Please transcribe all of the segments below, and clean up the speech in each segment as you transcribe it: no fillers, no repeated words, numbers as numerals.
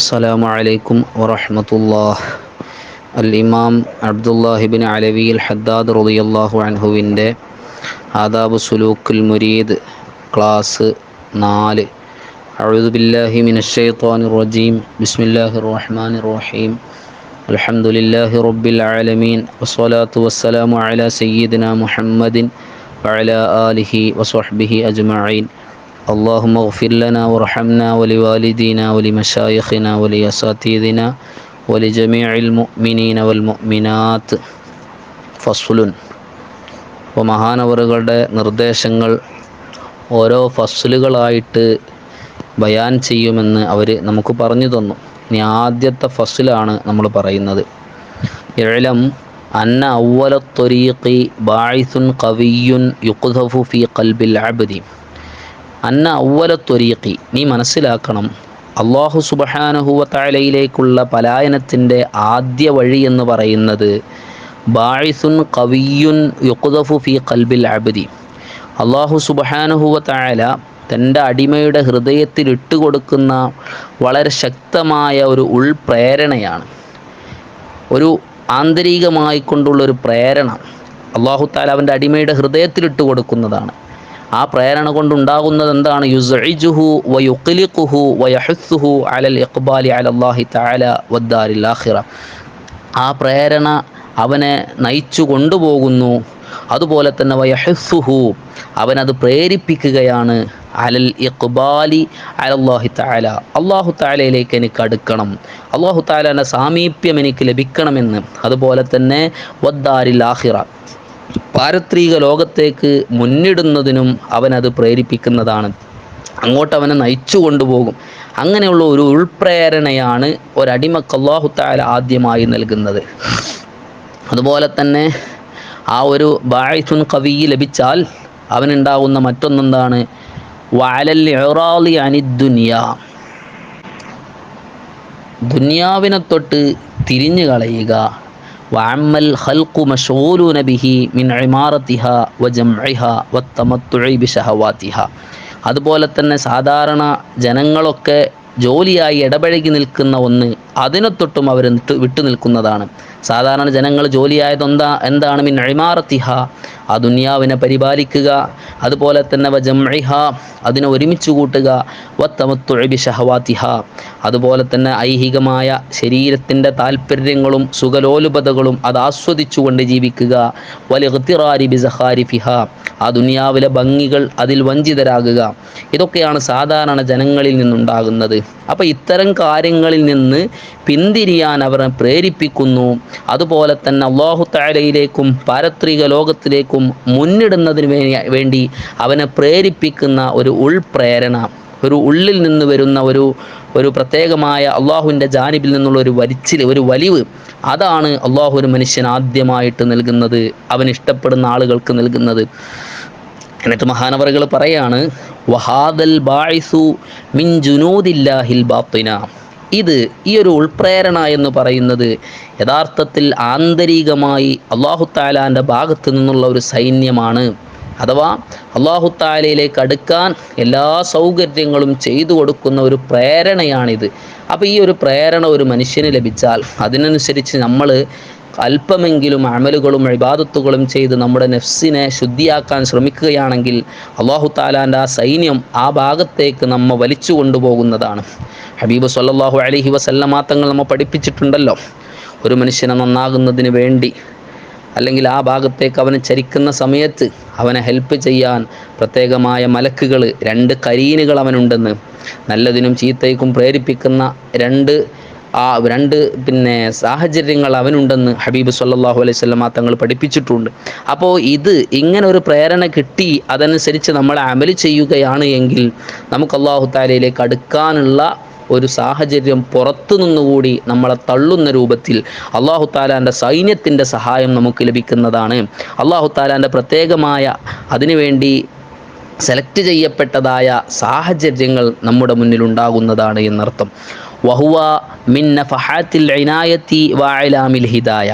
അസ്സലാമു അലൈക്കും വറഹ്മത്തുള്ളാഹ്. ഇമാം അബ്ദുല്ലാഹിബിൻ അലവി അൽ ഹദ്ദാദ് റളിയല്ലാഹു അൻഹുവിൻ്റെ ആദാബു സുലൂക്കുൽ മുരീദ് ക്ലാസ് 4. അഊദു ബില്ലാഹി മിനശ് ശൈത്വാനിർ റജീം. ബിസ്മില്ലാഹിർ റഹ്മാനിർ റഹീം. അൽഹംദുലില്ലാഹി റബ്ബിൽ ആലമീൻ വസ്സലാത്തു വസ്സലാമു അലാ സയ്യിദിനാ മുഹമ്മദിൻ വഅലാ ആലിഹി വസ്വഹ്ബിഹി അജ്മഈൻ. اللهم اغفر لنا وارحمنا ولوالدينا ولمشايخنا ولأساتذتنا ولجميع المؤمنين والمؤمنات. ഫസ്ലുൻ. അപ്പോൾ മഹാനവറുകളുടെ നിർദ്ദേശങ്ങൾ ഓരോ ഫസ്ലുകളായിട്ട് ബയാൻ ചെയ്യുമെന്ന് അവർ നമുക്ക് പറഞ്ഞു തന്നു. ഇനി ആദ്യത്തെ ഫസ്ലാണ് നമ്മൾ പറയുന്നത്. ഇഅ്ലം അന്ന അവ്വല ത്വരീഖി ബാഇസുൻ ഖവിയ്യുൻ യുഖ്ദഫു ഫീ ഖൽബിൽ അബ്ദി. അന്ന അവ്വല ത്വരീഖി, നീ മനസ്സിലാക്കണം, അല്ലാഹു സുബ്ഹാനഹു വ തആലയിലേക്കുള്ള പലായനത്തിൻ്റെ ആദ്യ വഴി എന്ന് പറയുന്നത് ബാഇസുൻ ഖവിയ്യുൻ യുഖ്ദഫു ഫീ ഖൽബിൽ അബ്ദി. അല്ലാഹു സുബ്ഹാനഹു വ തആല തൻ്റെ അടിമയുടെ ഹൃദയത്തിൽ ഇട്ടുകൊടുക്കുന്ന വളരെ ശക്തമായ ഒരു ഉൾപ്രേരണയാണ്, ഒരു ആന്തരികമായിക്കൊണ്ടുള്ളൊരു പ്രേരണ അല്ലാഹു തആല അവൻ്റെ അടിമയുടെ ഹൃദയത്തിൽ കൊടുക്കുന്നതാണ്. ആ പ്രേരണ കൊണ്ടുണ്ടാകുന്നത് എന്താണ്? യുസ്ഇജുഹു വയുഖ്ലിഖുഹു വയഹുസ്സുഹു അലൽ ഇഖ്ബാലി അലല്ലാഹി തആല വദ്ദാരിൽ ആഖിറ. ആ പ്രേരണ അവനെ നയിച്ചു കൊണ്ടുപോകുന്നു. അതുപോലെ തന്നെ വയഹുസ്സുഹു, അവനത് പ്രേരിപ്പിക്കുകയാണ്, അലൽ ഇഖ്ബാലി അലല്ലാഹി തആല, അല്ലാഹു തആലയിലേക്ക് എനിക്ക് അടുക്കണം, അല്ലാഹു തആലയുടെ സാമീപ്യം എനിക്ക് ലഭിക്കണമെന്ന്. അതുപോലെ തന്നെ വദ്ദാരിൽ ആഖിറ, പാരത്രിക ലോകത്തേക്ക് മുന്നിടുന്നതിനും അവനത് പ്രേരിപ്പിക്കുന്നതാണ്, അങ്ങോട്ട് അവനെ നയിച്ചു കൊണ്ടുപോകും. അങ്ങനെയുള്ള ഒരു ഉൾപ്രേരണയാണ് ഒരടിമക്ക് അല്ലാഹു തആല ആദ്യമായി നൽകുന്നത്. അതുപോലെ തന്നെ ആ ഒരു ബാഇസുൻ ഖവി ലഭിച്ചാൽ അവനുണ്ടാകുന്ന മറ്റൊന്നെന്താണ്? വഅലൽ ഇറാളി അനിദ്ദുനിയ, ദുനിയാവിനെ തൊട്ട് തിരിഞ്ഞു കളയുക. വഅമ്മൽ ഖൽഖു മശ്ഗൂലൂന ബിഹി മിൻ ഇമാറത്തിഹാ വജംഇഹാ വത്തമത്തുഇ ബിശഹവാത്തിഹാ. അതുപോലെ തന്നെ സാധാരണ ജനങ്ങളൊക്കെ ജോലിയായി ഇടപഴകി നിൽക്കുന്ന ഒന്ന്, അതിനെ തൊട്ടും അവർ വിട്ടു നിൽക്കുന്നതാണ്. സാധാരണ ജനങ്ങൾ ജോലിയായത് എന്താണ്? മിൻ ഇമാറത്തിഹാ, ആ ദുനിയാവിനെ പരിപാലിക്കുക. അതുപോലെ തന്നെ വജംഇഹാ, അതിനെ ഒരുമിച്ച് കൂട്ടുക. വത്തമത്തുഇ ബിശഹവാത്തിഹാ, അതുപോലെ തന്നെ ഐഹികമായ ശരീരത്തിൻ്റെ താല്പര്യങ്ങളും സുഖലോലുപതകളും അത് ആസ്വദിച്ചുകൊണ്ട് ജീവിക്കുക. വലിഗ്തിറാരി ബിസഖാരിഫിഹാ, ആ ദുനിയാവിലെ ഭംഗികൾ അതിൽ വഞ്ചിതരാകുക. ഇതൊക്കെയാണ് സാധാരണ ജനങ്ങളിൽ നിന്നുണ്ടാകുന്നത്. അപ്പോൾ ഇത്തരം കാര്യങ്ങളിൽ നിന്ന് പിന്തിരിയാൻ അവരെ പ്രേരിപ്പിക്കുന്നു. അതുപോലെ തന്നെ അല്ലാഹു തആലയിലേക്കും പാരത്രിക ലോകത്തിലേക്കും മുന്നിടുന്നതിന് വേണ്ടി അവനെ പ്രേരിപ്പിക്കുന്ന ഒരു ഉൾപ്രേരണ, ഒരു ഉള്ളിൽ നിന്ന് വരുന്ന ഒരു പ്രത്യേകമായ അള്ളാഹുവിൻ്റെ ജാനിബിൽ നിന്നുള്ള ഒരു വലിവ്, അതാണ് അള്ളാഹു ഒരു മനുഷ്യൻ ആദ്യമായിട്ട് നൽകുന്നത്, അവൻ ഇഷ്ടപ്പെടുന്ന ആളുകൾക്ക് നൽകുന്നത്. എന്നിട്ട് മഹാനവറുകൾ പറയാണ്, വഹാദൽ ബാഇസു മിൻ ജുനൂദില്ലാഹിൽ ബാത്തിന. ഈ ഒരു ഉൾപ്രേരണ എന്ന് പറയുന്നത് യഥാർത്ഥത്തിൽ ആന്തരികമായി അല്ലാഹു തആലാൻ്റെ ഭാഗത്ത് നിന്നുള്ള ഒരു സൈന്യമാണ്. അഥവാ അല്ലാഹു തആലയിലേക്ക് അടുക്കാൻ എല്ലാ സൗകര്യങ്ങളും ചെയ്തു കൊടുക്കുന്ന ഒരു പ്രേരണയാണിത്. അപ്പോൾ ഈ ഒരു പ്രേരണ ഒരു മനുഷ്യന് ലഭിച്ചാൽ അതിനനുസരിച്ച് നമ്മൾ അല്പമെങ്കിലും അമലുകളും ഇബാദത്തുകളും ചെയ്ത് നമ്മുടെ നഫ്സിനെ ശുദ്ധിയാക്കാൻ ശ്രമിക്കുകയാണെങ്കിൽ അല്ലാഹു തആലാൻ്റെ ആ സൈന്യം ആ ഭാഗത്തേക്ക് നമ്മെ വലിച്ചു കൊണ്ടുപോകുന്നതാണ്. ഹബീബ് സ്വല്ലല്ലാഹു അലൈഹി വസല്ലമ തങ്ങൾ നമ്മെ പഠിപ്പിച്ചിട്ടുണ്ടല്ലോ, ഒരു മനുഷ്യനെ നന്നാകുന്നതിന് വേണ്ടി അല്ലെങ്കിൽ ആ ഭാഗത്തേക്ക് അവന് ചരിക്കുന്ന സമയത്ത് അവനെ ഹെൽപ്പ് ചെയ്യാൻ പ്രത്യേകമായ മലക്കുകൾ, 2 കരീനുകൾ അവനുണ്ടെന്ന്, നല്ലതിനും ചീത്തയ്ക്കും പ്രേരിപ്പിക്കുന്ന രണ്ട് സാഹചര്യങ്ങൾ അവനുണ്ടെന്ന് ഹബീബ് സ്വല്ലല്ലാഹു അലൈഹി വസല്ലമ തങ്ങൾ പഠിപ്പിച്ചിട്ടുണ്ട്. അപ്പോൾ ഇങ്ങനെ ഒരു പ്രേരണ കിട്ടി അതനുസരിച്ച് നമ്മൾ അമൽ ചെയ്യുകയാണ് എങ്കിൽ നമുക്ക് അല്ലാഹു തആലയിലേക്ക് അടുക്കാനുള്ള ഒരു സാഹചര്യം പുറത്തു നിന്നുകൂടി നമ്മളെ തള്ളുന്ന രൂപത്തിൽ അല്ലാഹു തആലാൻ്റെ സൈന്യത്തിൻ്റെ സഹായം നമുക്ക് ലഭിക്കുന്നതാണ്. അല്ലാഹു തആലാൻ്റെ പ്രത്യേകമായ അതിനുവേണ്ടി സെലക്ട് ചെയ്യപ്പെട്ടതായ സാഹചര്യങ്ങൾ നമ്മുടെ മുന്നിലുണ്ടാകുന്നതാണ് എന്നർത്ഥം. വഹുവ മിൻ നഫഹാത്തിൽ ഇനായത്തി വഅലാമിൽ ഹിദായ.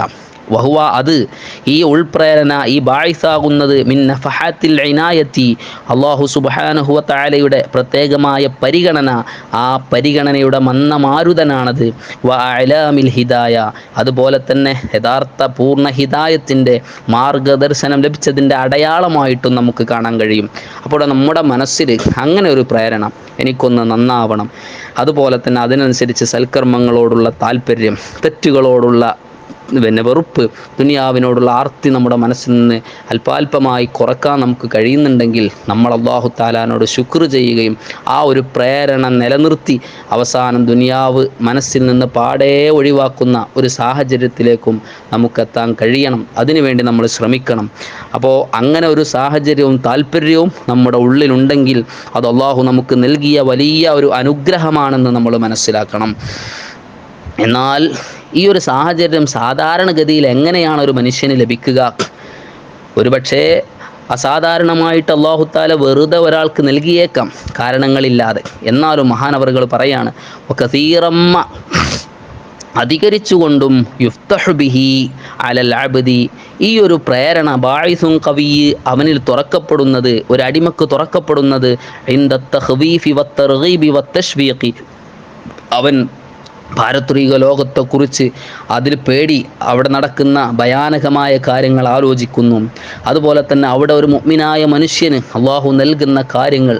വഹുവ അത് ഈ ഉൾപ്രേരണ ഈ ബായിസാകുന്നത് മിൻ നഫഹാത്തിൽ ഇനായത്തി അല്ലാഹു സുബ്ഹാനഹു വ തആലയുടെ പ്രത്യേകമായ പരിഗണന, ആ പരിഗണനയുടെ മന്ദമാരുതനാണത്. വ അഅലാമിൽ ഹിദായ, അതുപോലെ തന്നെ യഥാർത്ഥ പൂർണ്ണ ഹിദായത്തിൻ്റെ മാർഗദർശനം ലഭിച്ചതിൻ്റെ അടയാളമായിട്ടും നമുക്ക് കാണാൻ കഴിയും. അപ്പോൾ നമ്മുടെ മനസ്സിൽ അങ്ങനെ ഒരു പ്രേരണ, എനിക്കൊന്ന് നന്നാവണം, അതുപോലെ തന്നെ അതിനനുസരിച്ച് സൽക്കർമ്മങ്ങളോടുള്ള താല്പര്യം, തെറ്റുകളോടുള്ള വെറുപ്പ്, ദുനിയാവിനോടുള്ള ആർത്തി നമ്മുടെ മനസ്സിൽ നിന്ന് അല്പാൽപമായി കുറക്കാൻ നമുക്ക് കഴിയുന്നുണ്ടെങ്കിൽ നമ്മൾ അല്ലാഹു തആലാനോട് ശുക്ർ ചെയ്യുകയും ആ ഒരു പ്രേരണ നിലനിർത്തി അവസാനം ദുനിയാവ് മനസ്സിൽ നിന്ന് പാടേ ഒഴിവാക്കുന്ന ഒരു സാഹചര്യത്തിലേക്കും നമുക്കെത്താൻ കഴിയണം. അതിനുവേണ്ടി നമ്മൾ ശ്രമിക്കണം. അപ്പോൾ അങ്ങനെ ഒരു സാഹചര്യവും താല്പര്യവും നമ്മുടെ ഉള്ളിലുണ്ടെങ്കിൽ അത് അല്ലാഹു നമുക്ക് നൽകിയ വലിയ ഒരു അനുഗ്രഹമാണെന്ന് നമ്മൾ മനസ്സിലാക്കണം. എന്നാൽ ഈ ഒരു സാഹചര്യം സാധാരണഗതിയിൽ എങ്ങനെയാണ് ഒരു മനുഷ്യന് ലഭിക്കുക? ഒരുപക്ഷേ അസാധാരണമായിട്ട് അല്ലാഹു തആല വെറുതെ ഒരാൾക്ക് നൽകിയേക്കാം, കാരണങ്ങളില്ലാതെ. എന്നാലും മഹാനവറുകൾ പറയാണ്, വകസീറമ്മ അധികരിച്ചുകൊണ്ടും യുഫ്തഹു ബിഹി അലൽ അബ്ദി, ഈ ഒരു പ്രേരണ ബായിസുൻ ഖവി അവനിൽ തുറക്കപ്പെടുന്നത്, ഒരു അടിമക്ക് തുറക്കപ്പെടുന്നത് ഇൻദ തഖ്വീഫി വത്തർഗീബി വത്തശ്വീഖി, അവൻ പാരത്രിക ലോകത്തെക്കുറിച്ച് അതിൽ പേടി, അവിടെ നടക്കുന്ന ഭയാനകമായ കാര്യങ്ങൾ ആലോചിക്കുന്നു. അതുപോലെ തന്നെ അവിടെ ഒരു മുഅ്മിനായ മനുഷ്യന് അള്ളാഹു നൽകുന്ന കാര്യങ്ങൾ,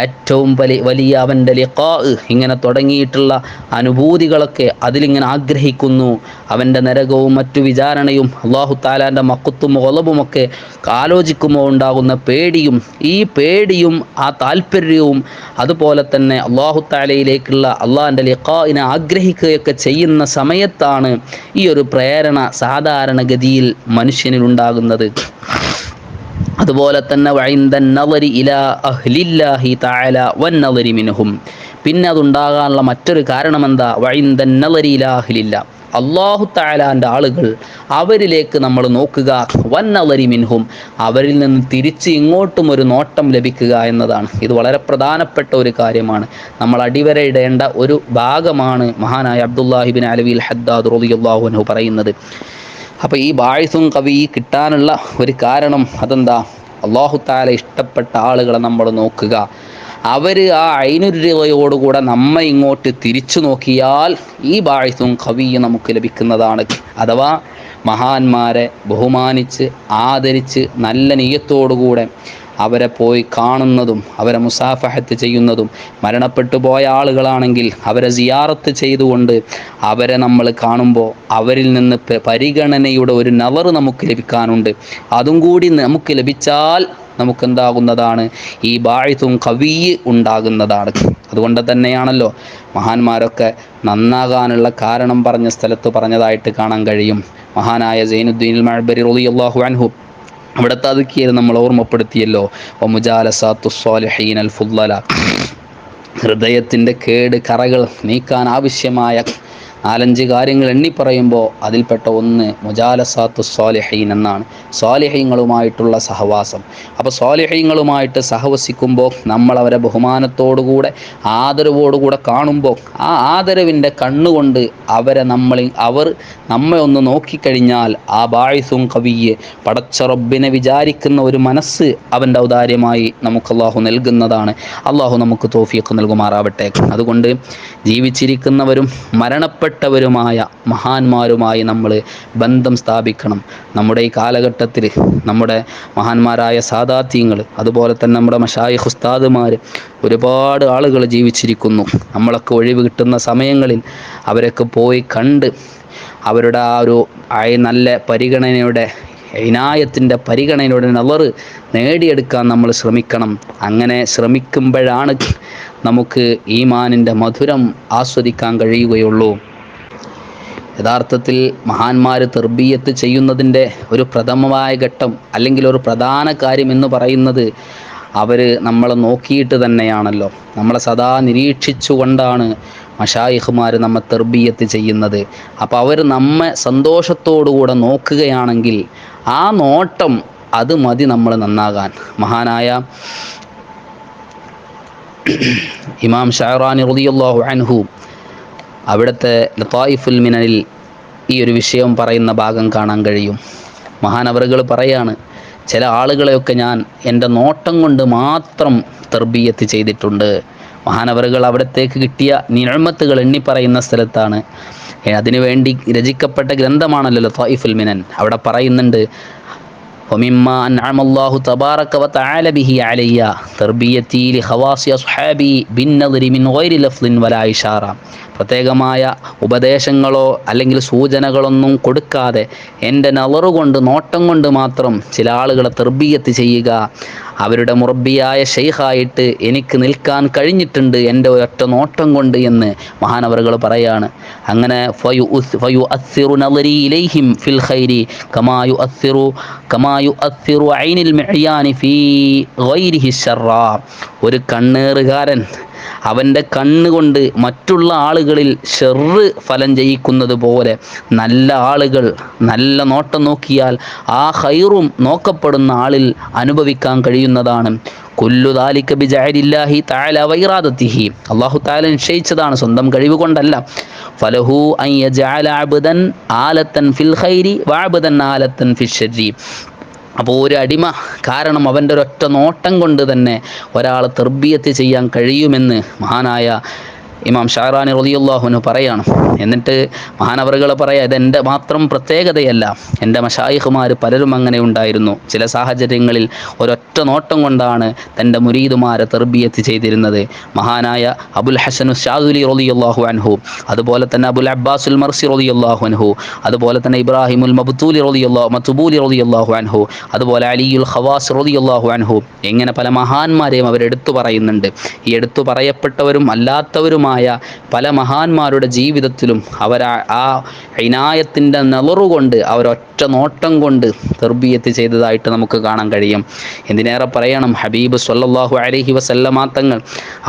ഏറ്റവും വലിയ അവൻ്റെ ലിഖാ, ഇങ്ങനെ തുടങ്ങിയിട്ടുള്ള അനുഭൂതികളൊക്കെ അതിലിങ്ങനെ ആഗ്രഹിക്കുന്നു. അവൻ്റെ നരകവും മറ്റു വിചാരണയും അള്ളാഹു തആലാൻ്റെ മഖത്തും ഗളബുമൊക്കെ ആലോചിക്കുമ്പോൾ ഉണ്ടാകുന്ന പേടിയും, ഈ പേടിയും ആ താല്പര്യവും അതുപോലെ തന്നെ അള്ളാഹു തആലയിലേക്കുള്ള അള്ളാഹിൻ്റെ ലിഖാഇനെ ആഗ്രഹിക്കുകയൊക്കെ ചെയ്യുന്ന സമയത്താണ് ഈ ഒരു പ്രേരണ സാധാരണഗതിയിൽ മനുഷ്യനിൽ ഉണ്ടാകുന്നത്. അതുപോലെ തന്നെ വഇൻദൻ നളരി ഇലാ അഹ്ലില്ലാഹി തആല വന്നളരി മിൻഹും, പിന്നെ അതുണ്ടാകാനുള്ള മറ്റൊരു കാരണം എന്താ? വഇൻദൻ നളരി ഇലാ അഹ്ലില്ലാ, അല്ലാഹു തആലാൻ്റെ ആളുകൾ, അവരിലേക്ക് നമ്മൾ നോക്കുക. വന്നളരി മിൻഹും, അവരിൽ നിന്ന് തിരിച്ച് ഇങ്ങോട്ടും ഒരു നോട്ടം ലഭിക്കുക എന്നതാണ്. ഇത് വളരെ പ്രധാനപ്പെട്ട ഒരു കാര്യമാണ്, നമ്മൾ അടിവരയിടേണ്ട ഒരു ഭാഗമാണ് മഹാനായ അബ്ദുല്ലാഹി ഇബ്നു അലവിൽ ഹദ്ദാദ് റളിയല്ലാഹു അൻഹു പറയുന്നത്. അപ്പോൾ ഈ ബായിസുൻ ഖവി കിട്ടാനുള്ള ഒരു കാരണം അതെന്താ? അല്ലാഹു തആല ഇഷ്ടപ്പെട്ട ആളുകളെ നമ്മൾ നോക്കുക. അവർ ആ ഐനുരിയോടുകൂടെ നമ്മെ ഇങ്ങോട്ട് തിരിച്ചു നോക്കിയാൽ ഈ ബായിസുൻ ഖവി നമുക്ക് ലഭിക്കുന്നതാണ്. അഥവാ മഹാന്മാരെ ബഹുമാനിച്ച് ആദരിച്ച് നല്ല നിയ്യത്തോടുകൂടെ അവരെ പോയി കാണുന്നതും അവരെ മുസാഫഹത്ത് ചെയ്യുന്നതും, മരണപ്പെട്ടു പോയ ആളുകളാണെങ്കിൽ അവരെ സിയാറത്ത് ചെയ്തുകൊണ്ട് അവരെ നമ്മൾ കാണുമ്പോൾ അവരിൽ നിന്ന് പരിഗണനയുടെ ഒരു നവർ നമുക്ക് ലഭിക്കാനുണ്ട്. അതും കൂടി നമുക്ക് ലഭിച്ചാൽ നമുക്കെന്താകുന്നതാണ്? ഈ ബായിസുൻ ഖവി ഉണ്ടാകുന്നതാണ്. അതുകൊണ്ട് തന്നെയാണല്ലോ മഹാന്മാരൊക്കെ നന്നാകാനുള്ള കാരണം പറഞ്ഞ സ്ഥലത്ത് പറഞ്ഞതായിട്ട് കാണാൻ കഴിയും. മഹാനായ സൈനുദ്ദീൻ മഅ്ബരി റളിയല്ലാഹു അൻഹു അവിടുത്തെ അതുക്കിയത് നമ്മൾ ഓർമ്മപ്പെടുത്തിയല്ലോ. വമുജാലസാത്തു സ്വാലിഹീൻ അൽ ഫുദ്ദല, ഹൃദയത്തിൻ്റെ കേട് കറകൾ നീക്കാൻ ആവശ്യമായ 4-5 കാര്യങ്ങൾ എണ്ണി പറയുമ്പോൾ അതിൽപ്പെട്ട ഒന്ന് മുജാലസാത്തു സ്വാലിഹീൻ എന്നാണ്, സ്വാലിഹീങ്ങളുമായിട്ടുള്ള സഹവാസം. അപ്പോൾ സ്വാലിഹീങ്ങളുമായിട്ട് സഹവസിക്കുമ്പോൾ നമ്മൾ അവരെ ബഹുമാനത്തോടുകൂടെ ആദരവോടുകൂടെ കാണുമ്പോൾ ആ ആദരവിൻ്റെ കണ്ണുകൊണ്ട് അവർ നമ്മെ ഒന്ന് നോക്കിക്കഴിഞ്ഞാൽ ആ ബായിസുൻ ഖവിയെ, പടച്ച റബ്ബിനെ വിചാരിക്കുന്ന ഒരു മനസ്സ് അവൻ്റെ ഔദാര്യമായി നമുക്ക് അല്ലാഹു നൽകുന്നതാണ്. അല്ലാഹു നമുക്ക് തൗഫീഖ് നൽകുമാറാവട്ടെ. അതുകൊണ്ട് ജീവിച്ചിരിക്കുന്നവരും മരണപ്പെട്ടവരുമായ മഹാന്മാരുമായി നമ്മൾ ബന്ധം സ്ഥാപിക്കണം. നമ്മുടെ ഈ കാലഘട്ടത്തിൽ നമ്മുടെ മഹാന്മാരായ സാദാത്യങ്ങൾ, അതുപോലെ തന്നെ നമ്മുടെ മശായിഖ് ഉസ്താദുമാർ, ഒരുപാട് ആളുകൾ ജീവിച്ചിരിക്കുന്നു. നമ്മളൊക്കെ ഒഴിവ് കിട്ടുന്ന സമയങ്ങളിൽ അവരൊക്കെ പോയി കണ്ട് അവരുടെ ആ ഒരു നല്ല പരിഗണനയുടെ, ഇനായത്തിൻ്റെ പരിഗണനയുടെ നളർ നേടിയെടുക്കാൻ നമ്മൾ ശ്രമിക്കണം. അങ്ങനെ ശ്രമിക്കുമ്പോഴാണ് നമുക്ക് ഈമാനിൻ്റെ മധുരം ആസ്വദിക്കാൻ കഴിയുകയുള്ളൂ. യഥാർത്ഥത്തിൽ മഹാന്മാർ തർബിയത്ത് ചെയ്യുന്നതിൻ്റെ ഒരു പ്രഥമമായ ഘട്ടം അല്ലെങ്കിൽ ഒരു പ്രധാന കാര്യം എന്ന് പറയുന്നത് അവർ നമ്മളെ നോക്കിയിട്ട് തന്നെയാണല്ലോ. നമ്മളെ സദാ നിരീക്ഷിച്ചുകൊണ്ടാണ് മശായിഖുമാർ നമ്മെ തർബിയത്ത് ചെയ്യുന്നത്. അപ്പോൾ അവർ നമ്മെ സന്തോഷത്തോടുകൂടെ നോക്കുകയാണെങ്കിൽ ആ നോട്ടം അത് മതി നമ്മൾ നന്നാകാൻ. മഹാനായ ഇമാം ഷഅറാനി റളിയല്ലാഹു അൻഹു അവിടുത്തെ ലതായിഫുൽ മിനനിൽ ഈ ഒരു വിഷയം പറയുന്ന ഭാഗം കാണാൻ കഴിയും. മഹാനവറുകൾ പറയാണ്, ചില ആളുകളെയൊക്കെ ഞാൻ എൻ്റെ നോട്ടം കൊണ്ട് മാത്രം തർബിയത്ത് ചെയ്തിട്ടുണ്ട്. മഹാനവറുകൾ അവിടത്തേക്ക് കിട്ടിയ നിഅമത്തുകൾ എണ്ണി പറയുന്ന സ്ഥലത്താണ്. അതിനുവേണ്ടി രചിക്കപ്പെട്ട ഗ്രന്ഥമാണല്ലോ ലതായിഫുൽ മിനൻ. അവിടെ പറയുന്നുണ്ട്, ومما أنعم الله تبارك وتعالى به علي تربيتي لخواص أصحابي بالنظر من غير لفظ ولا إشارة. പ്രത്യേകമായ ഉപദേശങ്ങളോ അല്ലെങ്കിൽ സൂചനകളൊന്നും കൊടുക്കാതെ എൻ്റെ നളറുകൊണ്ട് നോട്ടം കൊണ്ട് മാത്രം ചില ആളുകളെ തർബിയത്ത് ചെയ്യുക, അവരുടെ മുറബിയായ ഷെയ്ഖായിട്ട് എനിക്ക് നിൽക്കാൻ കഴിഞ്ഞിട്ടുണ്ട് എൻ്റെ ഒരൊറ്റ നോട്ടം കൊണ്ട് എന്ന് മഹാനവറുകൾ പറയാണ്. അങ്ങനെ ഫയുഅസ്സിറു നളരി ഇലൈഹിം ഫിൽ ഖൈരി കമാ യുഅസ്സിറു ഐനിൽ മിഅ്യാനി ഫീ ഗൈരിഹി ശർറാ. ഒരു കണ്ണേറുകാരൻ അവൻ്റെ കണ്ണുകൊണ്ട് മറ്റുള്ള ആളുകളിൽ ഷെറ് ഫലം ചെയ്യിക്കുന്നത് പോലെ നല്ല ആളുകൾ നല്ല നോട്ടം നോക്കിയാൽ ആ ഖൈറും നോക്കപ്പെടുന്ന ആളിൽ അനുഭവിക്കാൻ കഴിയുന്നതാണ്. കുല്ലു ദാലിക ബിജഅലില്ലാഹി തആല വഇറാദതിഹി. അല്ലാഹു തആല നിശ്ചയിച്ചതാണ്, സ്വന്തം കഴിവ് കൊണ്ടല്ല. ഫലഹു അൻ യജഅല അബ്ദൻ ആലത്തൻ ഫിൽ ഖൈരി വഅബ്ദൻ ആലത്തൻ ഫിശ്ശരി. അപ്പോൾ ഒരു അടിമ കാരണം അവൻ്റെ ഒരൊറ്റ നോട്ടം കൊണ്ട് തന്നെ ഒരാളെ തർബിയത്ത് ചെയ്യാൻ കഴിയുമെന്ന് മഹാനായ ഇമാം ഷഅറാനി റളിയല്ലാഹു അൻഹു പറയാണ്. എന്നിട്ട് മഹാനവറുകൾ പറയാം, ഇതെൻ്റെ മാത്രം പ്രത്യേകതയല്ല, എൻ്റെ മശായിഖുമാർ പലരും അങ്ങനെ ഉണ്ടായിരുന്നു. ചില സാഹചര്യങ്ങളിൽ ഒരൊറ്റ നോട്ടം കൊണ്ടാണ് തൻ്റെ മുരീദുമാരെ തർബിയത്ത് ചെയ്തിരുന്നത്. മഹാനായ അബുൽ ഹസൻ ശാദുലി റളിയല്ലാഹു അൻഹു, അതുപോലെ തന്നെ അബുൽ അബ്ബാസുൽ മർസി റളിയല്ലാഹു അൻഹു, അതുപോലെ തന്നെ ഇബ്രാഹിമുൽ മബ്തൂലി റളിയല്ലാഹു അൻഹു, അതുപോലെ അലിയുൽ ഖവാസ് റളിയല്ലാഹു അൻഹു, ഇങ്ങനെ പല മഹാന്മാരെയും അവരെടുത്തു പറയുന്നുണ്ട്. ഈ എടുത്തു പറയപ്പെട്ടവരും അല്ലാത്തവരും പല മഹാന്മാരുടെ ജീവിതത്തിലും അവർ ആ ഇനായത്തിൻ്റെ നെളറുകൊണ്ട് അവരൊറ്റ നോട്ടം കൊണ്ട് തർബിയത്ത് ചെയ്തതായിട്ട് നമുക്ക് കാണാൻ കഴിയും. എന്തിനേറെ പറയണം, ഹബീബ് സ്വല്ലല്ലാഹു അലൈഹി വസല്ലമ തങ്ങൾ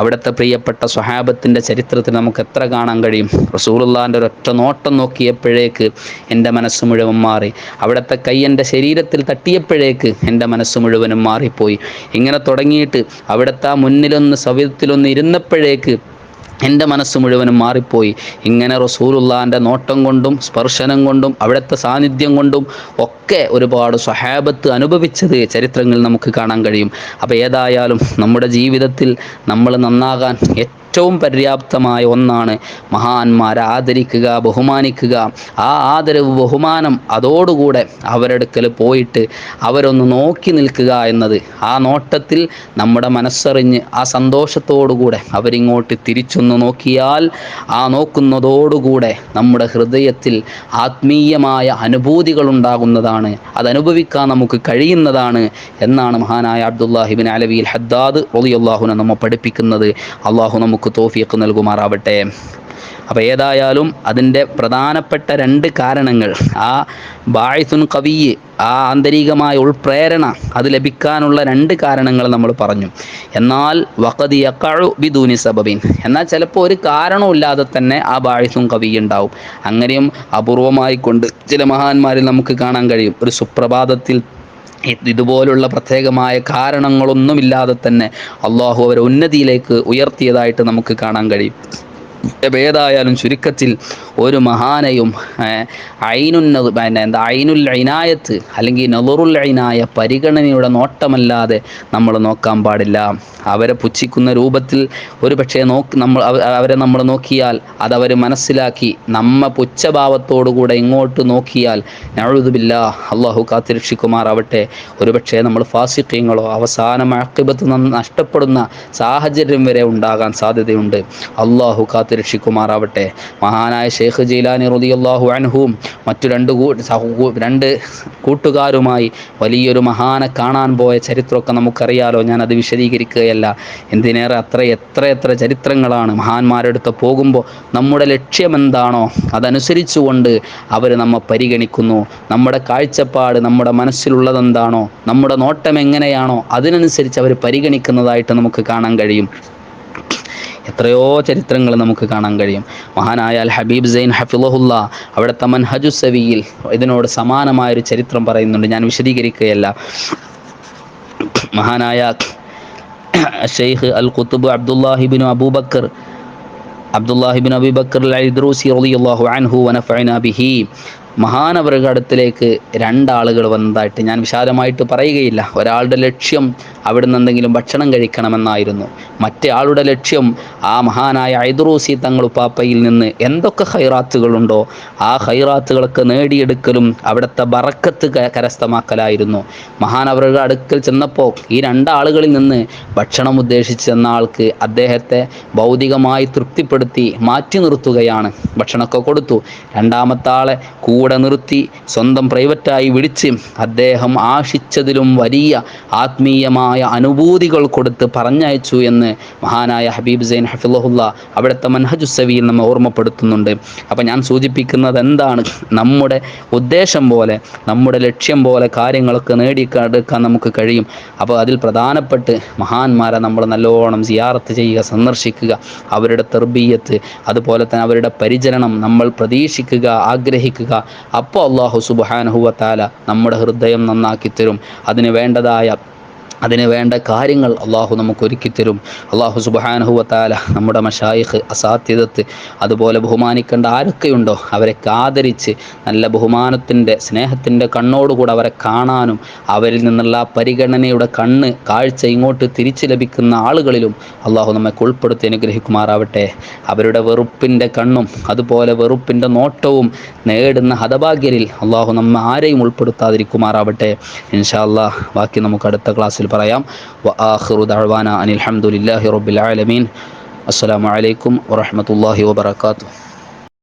അവിടുത്തെ പ്രിയപ്പെട്ട സ്വഹാബത്തിൻ്റെ ചരിത്രത്തിൽ നമുക്ക് എത്ര കാണാൻ കഴിയും. റസൂലുള്ളാഹിൻ്റെ ഒരൊറ്റ നോട്ടം നോക്കിയപ്പോഴേക്ക് എൻ്റെ മനസ്സ് മുഴുവൻ മാറി. അവിടുത്തെ കൈ എൻ്റെ ശരീരത്തിൽ തട്ടിയപ്പോഴേക്ക് എൻ്റെ മനസ്സ് മുഴുവനും മാറിപ്പോയി. ഇങ്ങനെ തുടങ്ങിയിട്ട് അവിടുത്തെ ആ മുന്നിലൊന്ന് സവിധത്തിലൊന്ന് ഇരുന്നപ്പോഴേക്ക് എൻ്റെ മനസ്സ് മുഴുവനും മാറിപ്പോയി. ഇങ്ങനെ റസൂലുള്ളാഹിൻ്റെ നോട്ടം കൊണ്ടും സ്പർശനം കൊണ്ടും അവിടുത്തെ സാന്നിധ്യം കൊണ്ടും ഒക്കെ ഒരുപാട് സ്വഹാബത്ത് അനുഭവിച്ചത് ചരിത്രങ്ങളിൽ നമുക്ക് കാണാൻ കഴിയും. അപ്പോൾ ഏതായാലും നമ്മുടെ ജീവിതത്തിൽ നമ്മൾ നന്നാകാൻ ഏറ്റവും പര്യാപ്തമായ ഒന്നാണ് മഹാന്മാരെ ആദരിക്കുക, ബഹുമാനിക്കുക. ആ ആദരവ് ബഹുമാനം അതോടുകൂടെ അവരെടുക്കൽ പോയിട്ട് അവരൊന്ന് നോക്കി നിൽക്കുക എന്നത്. ആ നോട്ടത്തിൽ നമ്മുടെ മനസ്സറിഞ്ഞ് ആ സന്തോഷത്തോടുകൂടെ അവരിങ്ങോട്ട് തിരിച്ചൊന്ന് നോക്കിയാൽ ആ നോക്കുന്നതോടുകൂടെ നമ്മുടെ ഹൃദയത്തിൽ ആത്മീയമായ അനുഭൂതികൾ ഉണ്ടാകുന്നതാണ്, അതനുഭവിക്കാൻ നമുക്ക് കഴിയുന്നതാണ് എന്നാണ് മഹാനായ അബ്ദുല്ലാഹി ഇബ്നു അലവി അൽ ഹദ്ദാദ് റളിയല്ലാഹു അൻഹു നമ്മെ പഠിപ്പിക്കുന്നത്. അള്ളാഹു നമുക്ക് തൗഫീഖ് നൽകുമാറാവട്ടെ. അപ്പോൾ ഏതായാലും അതിൻ്റെ പ്രധാനപ്പെട്ട രണ്ട് കാരണങ്ങൾ, ആ ബാഇസുൻ ഖവിയ്യ്, ആ ആന്തരികമായ ഉൾപ്രേരണ അത് ലഭിക്കാനുള്ള രണ്ട് കാരണങ്ങൾ നമ്മൾ പറഞ്ഞു. എന്നാൽ വഖദ് യഖഉ ബിദൂനി സബബിൻ, എന്നാൽ ചിലപ്പോൾ ഒരു കാരണവുമില്ലാതെ തന്നെ ആ ബാഇസുൻ ഖവിയ്യ് ഉണ്ടാവും. അങ്ങനെയും അപൂർവമായി കൊണ്ട് ചില മഹാന്മാരിൽ നമുക്ക് കാണാൻ കഴിയും. ഒരു സുപ്രഭാതത്തിൽ ഇതുപോലുള്ള പ്രത്യേകമായ കാരണങ്ങളൊന്നുമില്ലാതെ തന്നെ അള്ളാഹു അവരെ ഉന്നതിയിലേക്ക് ഉയർത്തിയതായിട്ട് നമുക്ക് കാണാൻ കഴിയും. ഏതായാലും ചുരുക്കത്തിൽ ഒരു മഹാനെയും ഐനുൽ ഐനായത്ത് അല്ലെങ്കിൽ നളറുൽ ഐനായ പരിഗണനയുടെ നോട്ടമല്ലാതെ നമ്മൾ നോക്കാൻ പാടില്ല. അവരെ പുച്ഛിക്കുന്ന രൂപത്തിൽ ഒരു പക്ഷേ അവരെ നമ്മൾ നോക്കിയാൽ അതവർ മനസ്സിലാക്കി നമ്മ പുച്ഛഭാവത്തോടുകൂടെ ഇങ്ങോട്ട് നോക്കിയാൽ നഊദു ബില്ലാഹ്, അള്ളാഹു കാത്തിരക്ഷിക്കുമാറാവട്ടെ, ഒരു പക്ഷേ നമ്മൾ ഫാസിഖീങ്ങളോ അവസാനം ആഖിബത്ത് നഷ്ടപ്പെടുന്ന സാഹചര്യം വരെ ഉണ്ടാകാൻ സാധ്യതയുണ്ട്. അള്ളാഹു കാത്തിരക്ഷിക്കുമാറാവട്ടെ. മഹാനായ ഷെയ്ഖ് ജീലാനി റളിയല്ലാഹു അൻഹുവും മറ്റു രണ്ട് കൂട്ടുകാരുമായി വലിയൊരു മഹാനെ കാണാൻ പോയ ചരിത്രമൊക്കെ നമുക്കറിയാലോ. ഞാനത് വിശദീകരിക്കുകയല്ല. എന്തിനേറെ എത്ര ചരിത്രങ്ങളാണ്. മഹാന്മാരെടുത്ത് പോകുമ്പോൾ നമ്മുടെ ലക്ഷ്യമെന്താണോ അതനുസരിച്ചുകൊണ്ട് അവർ നമ്മെ പരിഗണിക്കുന്നു. നമ്മുടെ കാഴ്ചപ്പാട്, നമ്മുടെ മനസ്സിലുള്ളതെന്താണോ, നമ്മുടെ നോട്ടം എങ്ങനെയാണോ അതിനനുസരിച്ച് അവർ പരിഗണിക്കുന്നതായിട്ട് നമുക്ക് കാണാൻ കഴിയും. എത്രയോ ചരിത്രങ്ങൾ നമുക്ക് കാണാൻ കഴിയും. മഹാനായ അൽ ഹബീബ് സൈൻ ഹഫിളഹുല്ല അവിടുത്തെ മൻഹജു സവിയിൽ ഇതിനോട് സമാനമായൊരു ചരിത്രം പറയുന്നുണ്ട്. ഞാൻ വിശദീകരിക്കുകയല്ല. മഹാനായ ഷെയ്ഖ് അൽ ഖുത്ബ് അബ്ദുല്ലാഹി ഇബ്നു അബൂബക്കർ അബ്ദുല്ലാഹിബിൻ അബി ബക്കർ അൽ ഇദ്രൂസി റളിയല്ലാഹു അൻഹു വനഫഅനാ ബിഹി, മഹാനവറുടെ അടുത്തിലേക്ക് രണ്ടാളുകൾ വന്നതായിട്ട് ഞാൻ വിശാലമായിട്ട് പറയുകയില്ല. ഒരാളുടെ ലക്ഷ്യം അവിടുന്ന് എന്തെങ്കിലും ഭക്ഷണം കഴിക്കണമെന്നായിരുന്നു. മറ്റേ ആളുടെ ലക്ഷ്യം ആ മഹാനായ ഐദ്രൂസി തങ്ങൾ ഉപ്പാപ്പയിൽ നിന്ന് എന്തൊക്കെ ഖൈറാത്തുകളുണ്ടോ ആ ഖൈറാത്തുകളൊക്കെ നേടിയെടുക്കലും അവിടുത്തെ ബറക്കത്ത് കരസ്ഥമാക്കലായിരുന്നു. മഹാനവറുടെ അടുക്കൽ ചെന്നപ്പോൾ ഈ രണ്ടാളുകളിൽ നിന്ന് ഭക്ഷണം ഉദ്ദേശിച്ച് ചെന്ന ആൾക്ക് അദ്ദേഹത്തെ ഭൗതികമായി തൃപ്തിപ്പെടുത്തി മാറ്റി നിർത്തുകയാണ്. ഭക്ഷണമൊക്കെ കൊടുത്തു. രണ്ടാമത്തെ ആളെ കൂടെ നിർത്തി സ്വന്തം പ്രൈവറ്റായി വിളിച്ച് അദ്ദേഹം ആശിച്ചതിലും വലിയ ആത്മീയമായ അനുഭൂതികൾ കൊടുത്ത് പറഞ്ഞയച്ചു എന്ന് മഹാനായ ഹബീബ് സൈൻ ഹഫിളഹുല്ല അവിടുത്തെ മൻഹജുസ്സവിയിൽ നമ്മെ ഓർമ്മപ്പെടുത്തുന്നുണ്ട്. അപ്പം ഞാൻ സൂചിപ്പിക്കുന്നത് എന്താണ്, നമ്മുടെ ഉദ്ദേശം പോലെ നമ്മുടെ ലക്ഷ്യം പോലെ കാര്യങ്ങളൊക്കെ നേടിയെടുക്കാൻ നമുക്ക് കഴിയും. അപ്പോൾ അതിൽ പ്രധാനപ്പെട്ട് മഹാന്മാരെ നമ്മൾ നല്ലോണം സിയാറത്ത് ചെയ്യുക, സന്ദർശിക്കുക, അവരുടെ തർബീയത്ത് അതുപോലെ തന്നെ അവരുടെ പരിചരണം നമ്മൾ പ്രതീക്ഷിക്കുക, ആഗ്രഹിക്കുക. അപ്പോൾ അല്ലാഹു സുബ്ഹാനഹു വ തആല നമ്മുടെ ഹൃദയം നന്നാക്കി തരും. അതിന് വേണ്ട കാര്യങ്ങൾ അള്ളാഹു നമുക്ക് ഒരുക്കിത്തരും. അള്ളാഹു സുബ്ഹാനഹു വ തആല നമ്മുടെ മശായിഖ്, അസാത്തിദത്ത് അതുപോലെ ബഹുമാനിക്കേണ്ട ആരൊക്കെയുണ്ടോ അവരൊക്കെ ആദരിച്ച് നല്ല ബഹുമാനത്തിൻ്റെ സ്നേഹത്തിൻ്റെ കണ്ണോടുകൂടെ അവരെ കാണാനും അവരിൽ നിന്നുള്ള പരിഗണനയുടെ കാഴ്ച ഇങ്ങോട്ട് തിരിച്ചു ലഭിക്കുന്ന ആളുകളിലും അള്ളാഹു നമ്മെ ഉൾപ്പെടുത്തി അനുഗ്രഹിക്കുമാറാവട്ടെ. അവരുടെ വെറുപ്പിൻ്റെ കണ്ണും അതുപോലെ വെറുപ്പിൻ്റെ നോട്ടവും നേടുന്ന ഹതഭാഗ്യരിൽ അള്ളാഹു നമ്മെ ആരെയും ഉൾപ്പെടുത്താതിരിക്കുമാറാവട്ടെ. ഇൻഷാ അല്ലാഹ് ബാക്കി നമുക്ക് അടുത്ത ക്ലാസ്സിൽ പറയാം. വആഖിറു ദഅ്വാനാ അനിൽ ഹംദുലില്ലാഹി റബ്ബിൽ ആലമീൻ. അസ്സലാമു അലൈക്കും വറഹ്മത്തുള്ളാഹി വബറകാതുഹു.